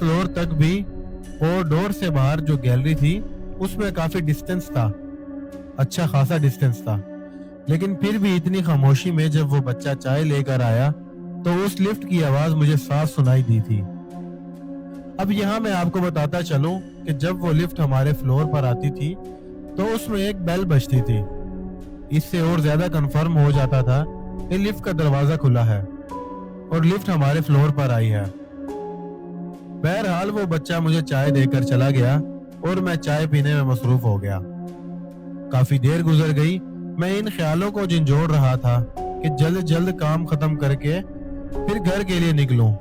Floor तक भी, और डोर से बाहर जो गैलरी थी उसमें काफी डिस्टेंस था, अच्छा खासा डिस्टेंस था। लेकिन फिर भी इतनी खामोशी में जब वो बच्चा चाय लेकर आया तो उस लिफ्ट की आवाज मुझे साफ सुनाई दी थी। अब यहाँ मैं आपको बताता चलूं कि जब वो लिफ्ट हमारे फ्लोर पर आती थी तो उसमें एक बेल बजती थी। इससे और ज्यादा कंफर्म हो जाता था कि लिफ्ट का दरवाजा खुला है और लिफ्ट हमारे फ्लोर पर आई है। बहरहाल वो बच्चा मुझे चाय देकर चला गया और मैं चाय पीने में मसरूफ हो गया। काफी देर गुजर गई, मैं इन ख्यालों को झंझोड़ रहा था कि जल्द जल्द काम खत्म करके फिर घर के लिए निकलूं।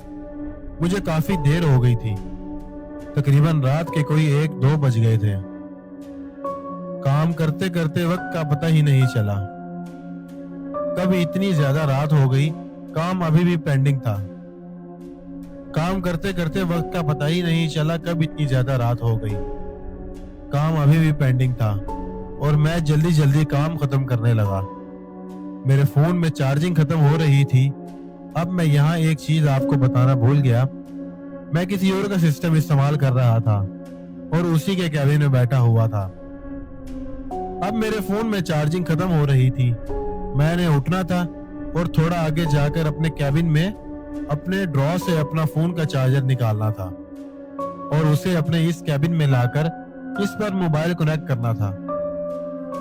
मुझे काफी देर हो गई थी, तकरीबन रात के कोई 1-2 बज गए थे। काम करते करते वक्त का पता ही नहीं चला। कब इतनी ज्यादा रात हो गई, काम अभी भी पेंडिंग था। काम करते करते वक्त का पता ही नहीं चला कब इतनी ज्यादा रात हो गई। काम अभी भी पेंडिंग था और मैं जल्दी जल्दी काम खत्म करने लगा। मेरे फोन में चार्जिंग खत्म हो रही थी। अब मैं यहाँ एक चीज आपको बताना भूल गया, मैं किसी और का सिस्टम इस्तेमाल कर रहा था और उसी के कैबिन में बैठा हुआ था। अब मेरे फोन में चार्जिंग खत्म हो रही थी। मैंने उठना था और थोड़ा आगे जाकर अपने कैबिन में अपने ड्रॉ से अपना फोन का चार्जर निकालना था और उसे अपने इस कैबिन में लाकर इस पर मोबाइल कनेक्ट करना था।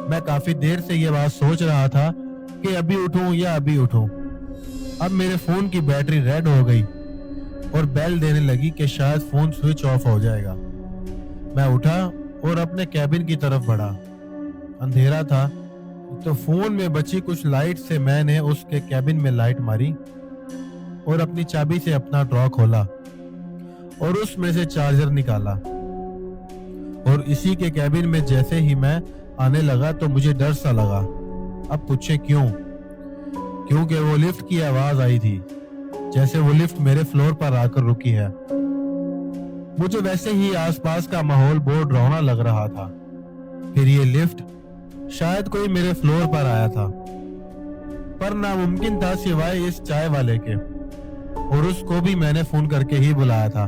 मैं काफी देर से ये बात सोच रहा था कि अभी उठूं या अभी उठूं। अब मेरे फोन की बैटरी रेड हो गई और बेल देने लगी कि शायद फोन स्विच ऑफ हो जाएगा। मैं उठा और अपने कैबिन की तरफ बढ़ा। अंधेरा था तो फोन में बची कुछ लाइट से मैंने उसके कैबिन में लाइट मारी और अपनी चाबी से अपना ड्रॉ खोला और उसमें से चार्जर निकाला। और इसी के कैबिन में जैसे ही मैं आने लगा तो मुझे डर सा लगा। अब पूछे क्यों? क्योंकि वो लिफ्ट की आवाज आई थी, जैसे वो लिफ्ट मेरे फ्लोर पर आकर रुकी है। मुझे वैसे ही आसपास का माहौल बहुत डरावना लग रहा था। फिर ये लिफ्ट शायद कोई मेरे फ्लोर पर आया था, पर नामुमकिन था सिवाय इस चाय वाले के, और उसको भी मैंने फोन करके ही बुलाया था